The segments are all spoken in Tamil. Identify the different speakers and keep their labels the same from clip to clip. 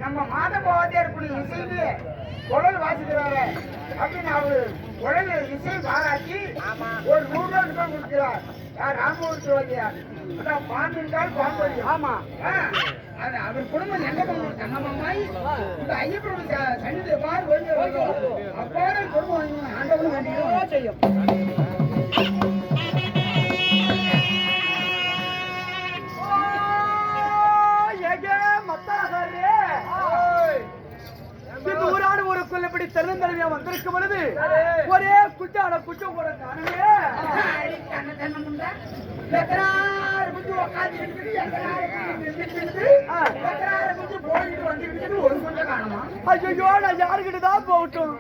Speaker 1: நம்ம மாதவாதியார் இசையிலே குழல் வாசிக்கிறாரு அப்படின்னு அவரு குழல் இசை பாராட்டி ஒரு 100 ரூபாய் கொடுக்கிறார். யார்? ராமூர்த்தி வாத்தியார். அதான் பாம்பு என்றால் பாம்பு. ஆமா, அவர் குடும்பம் எங்க பண்ணுவோம் தங்கம்மாய் இந்த ஐயப்பனுடைய சன்னிதியை பாரு அப்பாட குடும்பம் ஆண்டவனும் வேண்டியதும் செய்யும். இப்படி தென்னந்தடவியா வந்திருக்கும் பொழுது ஒரே குச்சான குச்சம் கூட காணுமே. ஐயோ, நான் யாருக்கிட்டதான் போகட்டும்.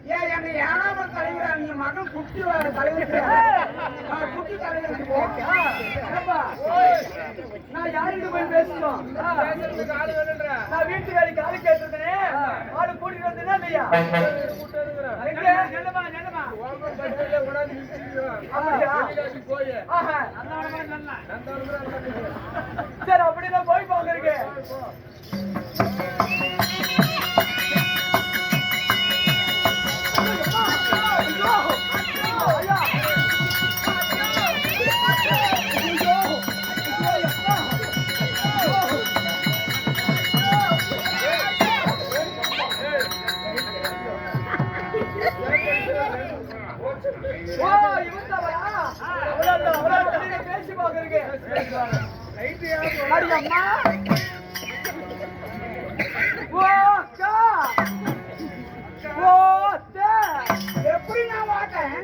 Speaker 1: ஏழாவது தலைவர் நீ மகன் குட்டி தலைவர் குட்டி தலைவர் நான் யாருக்கு போய் பேசணும்? நான் வீட்டு வேலைக்கு ஆளு கேட்டிருந்தேன். ஆளு கூட்டிட்டு வந்தேன்னா இல்லையா? சரி, அப்படிதான் போய் பாக்குறீங்க. பேசி பாக்குறீங்க. எப்படி நான் வாட்டேன்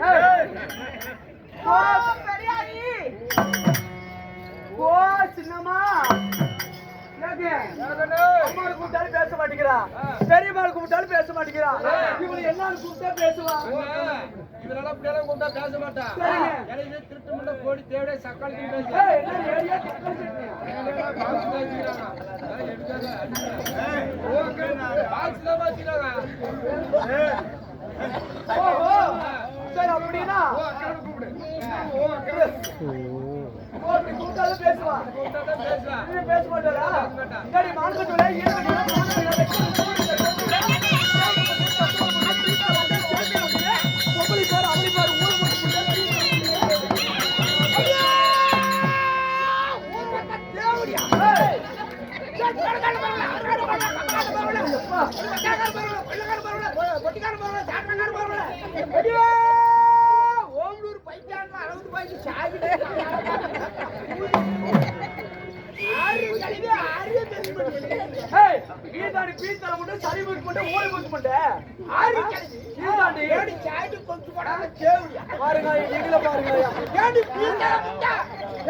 Speaker 1: சின்னம்மா கூப்பிட்டாலும் பேச மாட்டேங்கிறா. பெரியம்மாள் கூப்பிட்டாலும் பேச மாட்டேங்கிறா. இவங்க என்னன்னு கூப்பிட்டா பேசுவா.
Speaker 2: இவனால அப்படியெல்லாம் கூப்பிட்டா பேச மாட்டா. எனவே திருட்டுமுள்ள கோடி தேவடே சக்காளி
Speaker 1: சரி, அப்படின்னா கூப்பிட்டாலும் பேசுவா. பேச மாட்டாரா? சரி, மாநிலத்துல ஓமலூர் பைக்கான 60 ரூபாய்க்கு சாகிட்டே பாருங்க.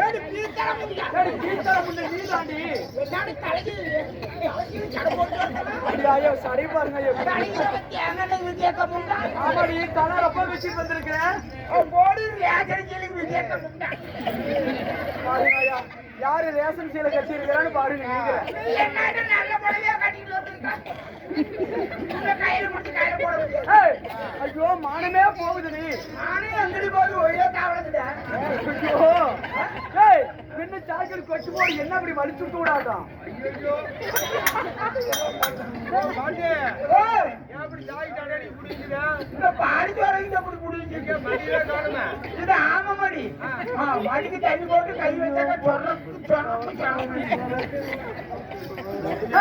Speaker 1: ஏடி பீத்தர முடியா
Speaker 2: ஏடி கீழ்த்தர முன்ன நீ தாண்டி
Speaker 1: என்னடி தலையில் சடை போட்டு
Speaker 2: அடி ஐயோ சரி பாருங்க ஐயோ
Speaker 1: தலையில தேங்கனை விஜயக்க முண்டா
Speaker 2: ஆமாடி தலை ரொம்ப வச்சு வந்திருக்கிறேன்
Speaker 1: போடி ரேஜரிஜிலி விஜயக்க முண்டா
Speaker 2: பாருங்க ஐயா யாரு ரேஷன் சீலை கட்டி இருக்கிறான்னு பாருங்க நீங்க
Speaker 1: என்னடா நல்ல புடவையா கட்டிட்டு வந்திருக்கா இந்த கையில மட்டும் கையில போட முடியாது
Speaker 2: ஏய் ஐயோ மானமே போகுது நீ
Speaker 1: நானே அங்கடி போது ஒரே தாவளத்துடா
Speaker 2: ஐயோ ஏய் பின்ன சாக்கல் கொச்சு போய் என்ன அப்படி வலிச்சு விடாதான் ஐயோ பாண்டே
Speaker 1: ஏய்
Speaker 2: அப்படி ஜாய் டடடி குடிக்குதா
Speaker 1: இந்த பாடி வரங்க அப்படி குடிங்க
Speaker 2: மடியில காணுமே
Speaker 1: இது ஆமா மடி மடிக்கு தண்ணி போட்டு கை வச்சாக்க சொர்ற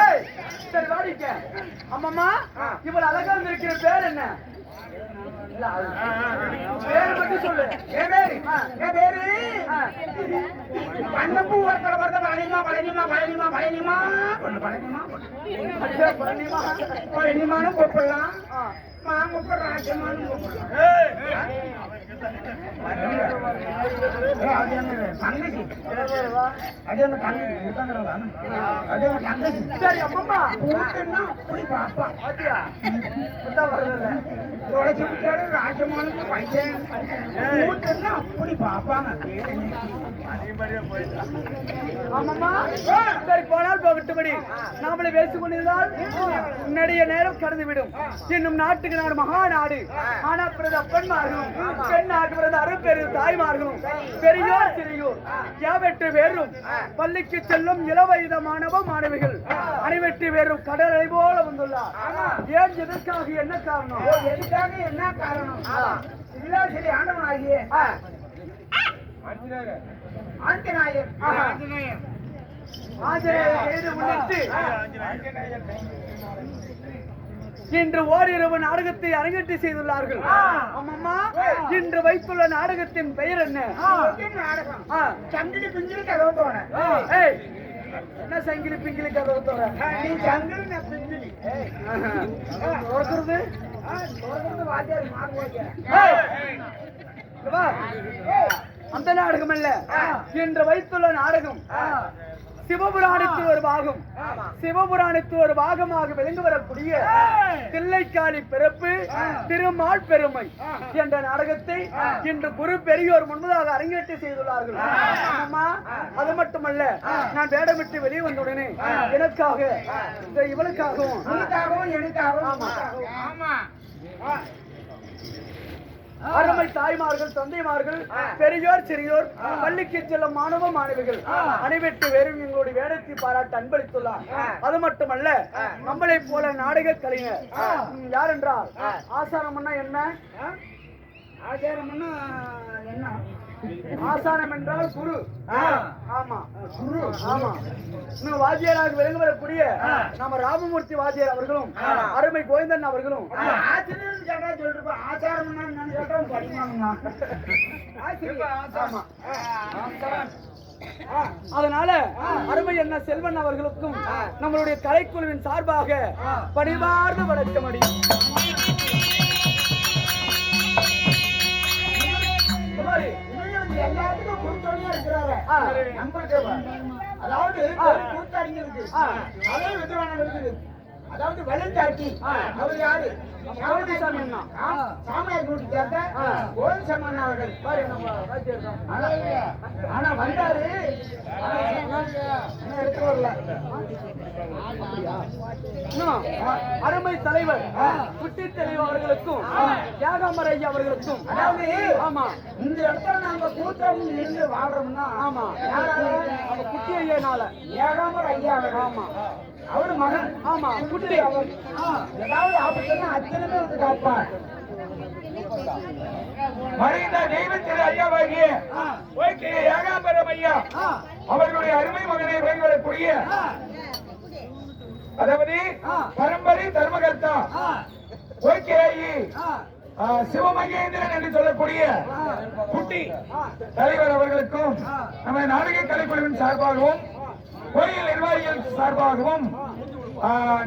Speaker 2: ஏய் சரி வாடிக்க அம்மம்மா இவள் அழகா இருக்கிற பேர் என்ன பேர் மட்டும் சொல்லு
Speaker 1: ஏ பேரு கண்ணப்பூ ஒருத்தர வரத பழனிமா ஒண்ணு பழனிமான்னு கூப்பிடலாம் கூப்பிடுறேன் ராஜமான்னு
Speaker 2: சரி அம்மம்மா
Speaker 1: ராஜமானுக்கு பையன் அப்படி பாப்பாங்க
Speaker 2: ஆமாம்மா சரி போனால் போகட்டும்படி நாமளை பேசிக் கொண்டிருந்தால் முன்னாடிய நேரம் கடந்து விடும் இன்னும் நாட்டுக்கு நாடு மகா நாடு ஆனா பிறகு அப்பன்மார்களும் பெண் ஆக்கு பிறகு அருப்பெரு தாய்மார்களும் பெரியோர் சிறியோர் யாவெட்டு பேரும் பள்ளிக்கு செல்லும் இளவயத மாணவ மாணவிகள் அனைவெட்டு பேரும் கடலை போல வந்துள்ளார் ஏன் எதற்காக என்ன காரணம்
Speaker 1: எதுக்காக என்ன காரணம் இல்ல சரி ஆண்டவன் ஆகிய ஆஞ்சநாயர்
Speaker 2: ஆஞ்சநேயர் முன்னிட்டு இன்று ஓரிரவு நாடகத்தை அரங்கேற்றி செய்துள்ளார்கள் அம்மம்மா இன்று வைத்துள்ள நாடகத்தின் பெயர் என்ன
Speaker 1: நாடகம் சங்கிலி பிங்கிலி கதவு தோற
Speaker 2: என்ன சங்கிலி பிங்கிலி கதவு தோற
Speaker 1: நீ சங்கிலி நான் பிங்கிலி
Speaker 2: திறக்கிறது
Speaker 1: வாத்தியார் மாறுவாங்க
Speaker 2: அந்த நாடகம் அல்ல இன்று வைத்துள்ள நாடகம் சிவபுராணத்தில் ஒரு பாகம் சிவபுராணத்தில் ஒரு பாகமாக விளங்கி வரக்கூடிய தில்லைக்காளி பிறப்பு திருமால் பெருமை என்ற நாடகத்தை இன்று குரு பெரியோர் முன்பதாக அரங்கேற்றி செய்துள்ளார்கள் அம்மா அது மட்டுமல்ல நான் வேடமிட்டு வெளியே வந்தவுடனே எனக்காக இவளுக்காகவும்
Speaker 1: எனக்காகவும்
Speaker 2: அருமை தாய்மார்கள் தந்தைமார்கள் பெரியோர் சிறியோர் பள்ளிக்கு செல்லும் மாணவ மாணவிகள் அனைவெட்டு பேரும் எங்களுடைய வேடத்தை பாராட்டு அன்பளித்துள்ளார் அது மட்டுமல்ல நம்மளை போல நாடக கலைஞர் யார் என்றால் ஆசாரம்னா என்ன
Speaker 1: ஆச்சாரம்னா என்ன
Speaker 2: ஆசானம் என்றால் குரு ஆமா குரு ஆமா இன்னும் வாத்தியாராக விளங்க வரக்கூடிய நம்ம ராமமூர்த்தி வாத்தியார் அவர்களும் அருமை கோவிந்தன் அவர்களும்
Speaker 1: ஆசிரியர் கேட்டா சொல்லிருப்போம் ஆச்சாரம்னா என்னன்னு கேட்டா படிக்கணுமா
Speaker 2: ஆமா அதனால அருமை என்ன செல்வன் அவர்களுக்கும் நம்மளுடைய கலைக்குழுவின் சார்பாக பணிவார்ந்த வணக்கம் அடி
Speaker 1: எல்லாத்துக்கும் கூட்டணியா இருக்கிறாரு நம்மளுக்கு அதாவது கூட்டணிங்களுக்கு அதே விதமான இருக்குது அதாவது வெள்ளச்சாட்டி அவர் யாரு சாமியார் கூட்டி சேர்ந்த கோவில் சம்மன் அவர்கள் ஆனா வந்தாரு எடுத்து வரல
Speaker 2: அருமை தலைவர் குட்டி தலைவர் அவர்களுக்கும் தியாகமர் ஐயா அவர்களுக்கும்
Speaker 1: அதாவது
Speaker 2: ஆமா
Speaker 1: இந்த இடத்துல நாங்க கூட்டணி இருந்து வாழ்றோம்னா
Speaker 2: ஆமா
Speaker 1: நம்ம
Speaker 2: குட்டி ஐயனால
Speaker 1: தியாகமர் ஐயா ஆமா அவரு மகன்
Speaker 2: ஆமா குட்டி
Speaker 1: அவர் ஏதாவது ஆபத்துன்னா அத்தனை வந்து காப்பார்
Speaker 3: மறைந்த தெய்வத்திரு ஐயாவாகிய ஏகாம்பரம் ஐயா அவர்களுடைய அருமை மகனை விளங்கக்கூடிய அதாவது பரம்பரை தர்மகர்த்தா சிவமகேந்திரன் என்று சொல்லக்கூடிய குட்டி தலைவர் அவர்களுக்கும் நம்ம நாடக கலைக்குழுவின் சார்பாகவும் கோயில் நிர்வாகிகள் சார்பாகவும்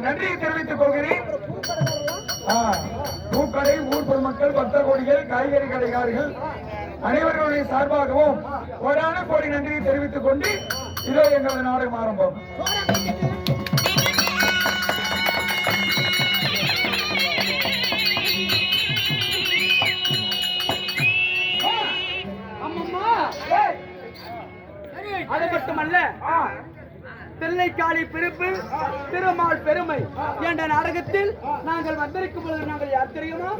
Speaker 3: நன்றியை தெரிவித்துக் கொள்கிறேன். பூக்கடை ஊர் பொதுமக்கள் பக்த கோடிகள் காய்கறி கடைக்காரர்கள் அனைவர்களுடைய சார்பாகவும் கோடான கோடி நன்றியை தெரிவித்துக் கொண்டு இதோ எங்களது நாடகம் ஆரம்பம்.
Speaker 2: அது மட்டுமல்ல, தில்லைக்காளி பிறப்பு திருமால் பெருமை என்ற நாடகத்தில் நாங்கள் வந்திருக்கும் பொழுது நாங்கள் யார் தெரியுமா?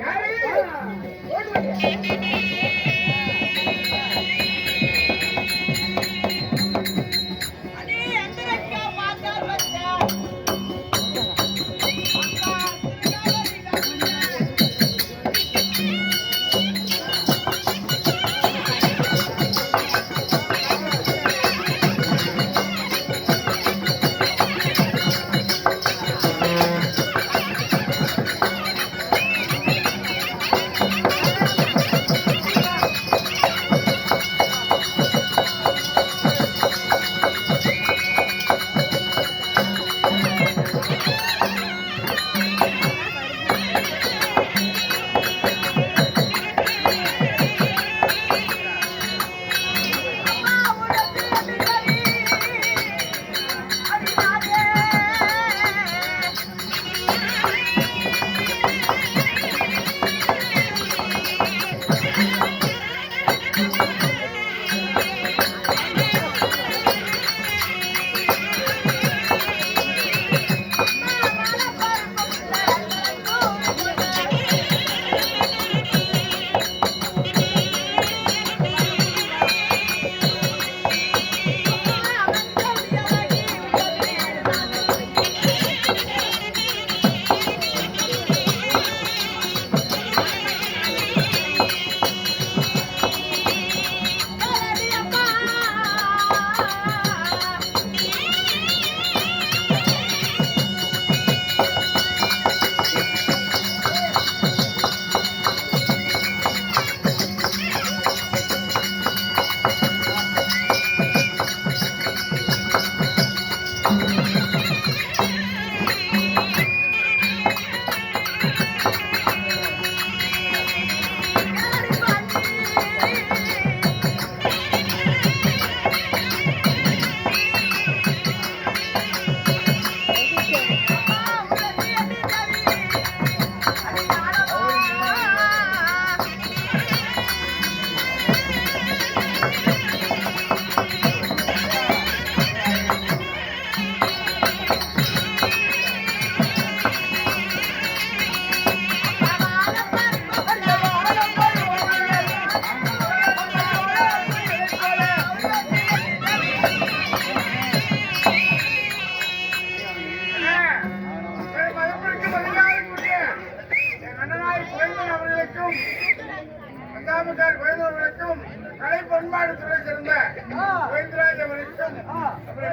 Speaker 1: கலை பண்பாடு துறை சேர்ந்த கோவிந்தராஜ் அவர்களுக்கும்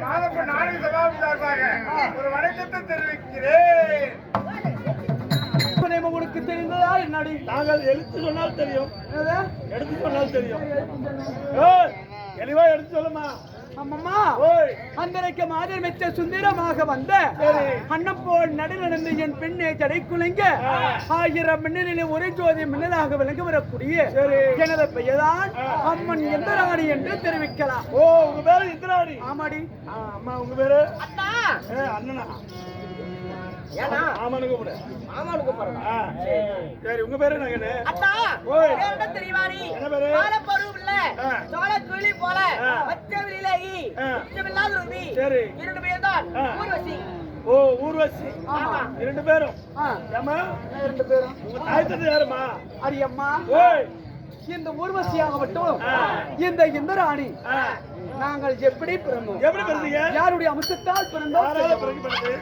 Speaker 1: மாதப்ப நாடக சபாவின் சார்பாக ஒரு வணக்கத்தை தெரிவிக்கிறேன்.
Speaker 2: உங்களுக்கு தெரிந்ததா என்னடி?
Speaker 4: நாங்கள் எழுத்து சொன்னால் தெரியும், எடுத்து சொன்னால் தெரியும். தெளிவா எடுத்து சொல்லுமா.
Speaker 2: அம்மம்மா, அந்தரைக்கு மாதிரி மெச்ச சுந்தரமாக வந்த அன்னம் போல் நடந்து என் பெண்ணை ஜடை குலைங்க 1000 மின்னலில் ஒரு ஜோதி மின்னலாக விளங்க வரக்கூடிய எனது பெயர்தான் அம்மன் இந்திராணி என்று தெரிவிக்கலாம்.
Speaker 4: ஓ, உங்க பேரு இந்திராணி?
Speaker 2: ஆமாடி.
Speaker 4: அம்மா, உங்க பேரு?
Speaker 2: அண்ணனா?
Speaker 4: ஆமானு கூப்பிடு. சரி, உங்க பேரு நகனு?
Speaker 5: என்ன பேரு?
Speaker 4: சரி. ஓ, ஊர்வசி. 2 பேரும்? ஏமா
Speaker 2: 2 பேரும்?
Speaker 4: உங்க தாயத்தது யாருமா?
Speaker 2: அரியம்மா.
Speaker 4: ஓய்,
Speaker 2: இந்த ஊர்வசியாகட்டும் இந்த இந்திராணி நாங்கள் எப்படி பிறந்தோம்?
Speaker 4: எப்படி பிறந்தீங்க?
Speaker 2: யாருடைய அம்சத்தால் பிறந்தோம்?
Speaker 4: யாரால பிறந்தது?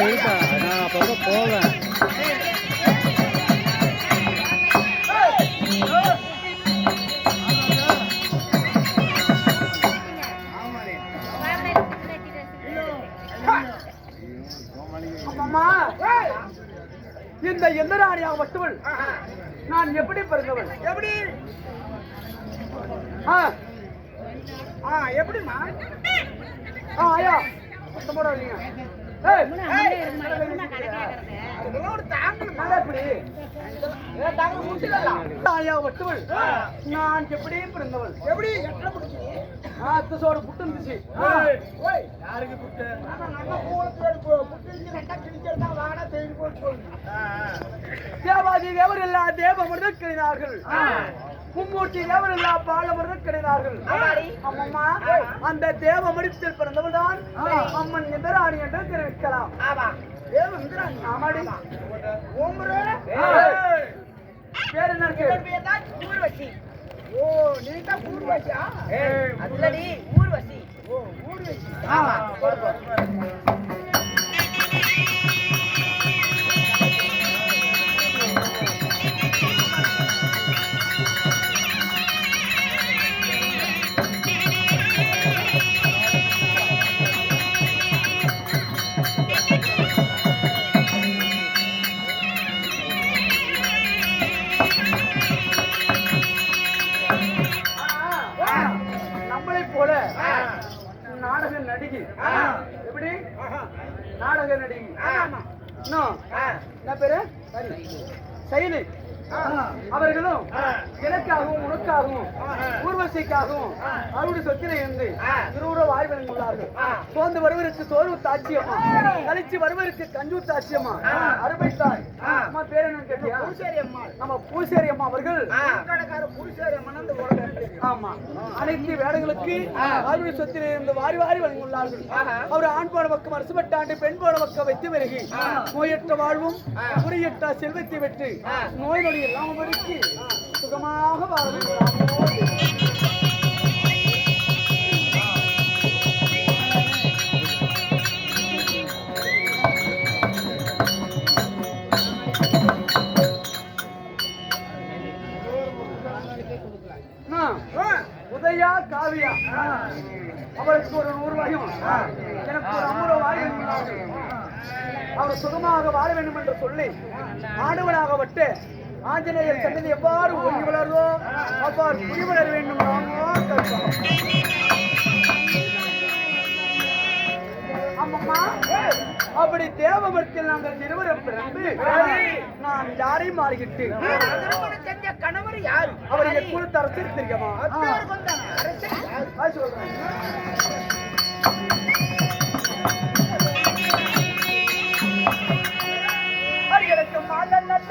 Speaker 4: இருக்கா நான் அப்போ போவேன்.
Speaker 2: அம்மா, இந்த எந்திராணியாக மட்டும் நான் எப்படி பிறந்தவள்?
Speaker 1: எப்படி எப்படிமா?
Speaker 2: ஐயா சத்தம் போடாதீங்க.
Speaker 1: ஒரு தாங்கல்
Speaker 2: எப்படி
Speaker 1: தாங்கல் முடிச்சுக்கலாம்.
Speaker 2: ஐயா மட்டும் நான் எப்படி பிறந்தவள்?
Speaker 1: எப்படி எட்டை பிடிச்சி
Speaker 2: அத்தசோட புட்டு இருந்துச்சு.
Speaker 4: யாருக்கு புட்டு?
Speaker 1: நம்ம கூலத்துல புட்டு ரெண்டா கிழிச்சா வாடா தேடி போட்டு சொல்லுங்க.
Speaker 2: தேவாதி தேவர் எல்லா தேவமருதம் கிடைத்தார்கள். மும்மூர்த்தி தேவர் எல்லா பாலமருதம் கிடைத்தார்கள். அம்மம்மா, அந்த தேவமரித்தில் பிறந்தவள் தான் அம்மன் இந்திராணி என்று தெரிவிக்கலாம்.
Speaker 1: ஆமா தேவந்திராணி.
Speaker 2: ஆமாடி.
Speaker 1: ஓம்பரே
Speaker 2: பேர் என்ன இருக்கு?
Speaker 5: ஊர்வசி.
Speaker 1: ஓ நீ தான் ஊர்வசியா?
Speaker 5: அதுலடி ஊர்வசி.
Speaker 1: ஓ ஊர்வசி.
Speaker 5: ஆமா.
Speaker 2: நம்மளை போல நாடக நடிகை. எப்படி நாடக நடிகை? இன்னும் என்ன பேரு? சைலி. அவர்களும் எனக்காகவும் உனக்காகவும் ஊர்வசிக்காகவும் அவருடைய சொத்தினை இருந்து இருவரும் வாய்வன் உள்ளார்கள். சோர்ந்து வருவதற்கு சோர்வு தாட்சியமா, கழிச்சு வருவதற்கு கஞ்சூ தாட்சியமா, அருமை தாய். அம்மா பேர் என்னன்னு கேட்டியா?
Speaker 1: பூசேரி அம்மா.
Speaker 2: நம்ம பூசேரி அம்மா அவர்கள்
Speaker 1: கடைக்கார பூசேரி அம்மா அந்த உலகம் தெரியும்.
Speaker 2: ஆமா அனைத்து வேலைகளுக்கு அவருடைய சொத்தினை இருந்து வாரி வாரி வழங்கியுள்ளார்கள். அவர் ஆண் போன பக்கம் அரசுபட்டாண்டு பெண் போன பக்கம் வைத்து வருகி நோயற்ற வாழ்வும் குறையற்ற செல்வத்தை வெற்றி நோய் நொடி எல்லாம் வருத்தி சுகமாக வாழ உதயா காவியா அவருக்கு ஒரு 100 ரூபாயும் எனக்கு ஒரு 50 ரூபாயும் அவர் சுகமாக வாழ வேண்டும் என்று சொல்லி ஆடவனாகப்பட்டு ஆஞ்சநேயர் சன்னதி எவ்வாறு ஒளி வளர்வோ அவ்வாறு குடி வளர வேண்டும். அம்மம்மா, அப்படி தேவமரத்தில் நாங்கள் இருவரும் பிறந்து நான் யாரையும் மாறிக்கிட்டு
Speaker 5: செஞ்ச கணவர் யாரு?
Speaker 2: அவரை கொடுத்த அரசு தெரியுமா? சொல்றேன். எனக்கு மாலை நல்ல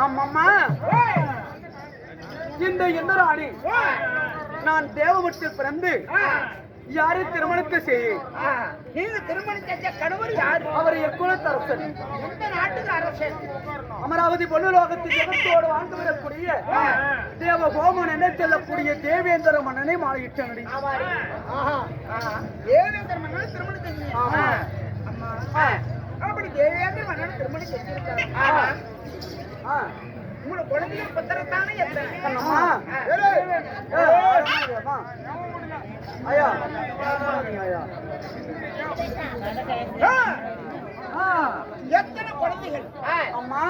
Speaker 2: அம்மம்மா இந்த இந்திராணி நான் தேவவட்டில் பிறந்து யாரை திருமணத்தை செய்ய
Speaker 5: நீங்க திருமணம் செஞ்ச கணவர் யாரு?
Speaker 2: அவர் எக்குலத்தரசன்,
Speaker 5: எந்த நாட்டுக்கு அரசன்?
Speaker 2: அமராவதி பொன்னுலோகத்தில் ஜெகத்தோடு வாழ்ந்து விடக்கூடிய தேவ கோமன் என செல்லக்கூடிய தேவேந்திர மன்னனை மாலையிட்டனடி.
Speaker 5: தேவேந்திர மன்னன் திருமணம் செஞ்சீங்க. அம்மா அப்படி தேவேந்திர மன்னன் திருமணம் செஞ்சிருக்காங்க. உங்களோட குழந்தைய பத்திரத்தானே எத்தனை?
Speaker 2: அம்மா ஐயா
Speaker 5: எத்தனை குழந்தைகள்?
Speaker 2: அம்மா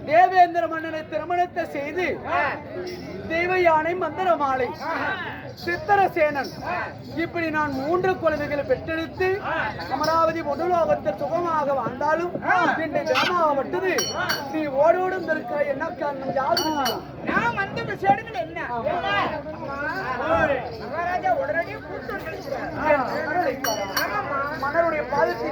Speaker 2: தேவேந்திர மன்னனை திருமணத்தை செய்து தெய்வ யானை மந்திரமாலை சித்தரசேனன் இப்படி நான் 3 குழந்தைகளை பெற்றெடுத்து அமராவதி பொன்னுலோகத்தில் சுகமாக வாழ்ந்தாலும் இன்று கிராமப்பட்டது நீ ஓடோடும் இருக்க என்ன காரணம் யாரு?
Speaker 5: நான் வந்த விஷயங்கள் என்ன? மகாராஜா உடனடியே கூட்டு வந்திருக்கிறார்.
Speaker 2: மன்னருடைய பாதத்தை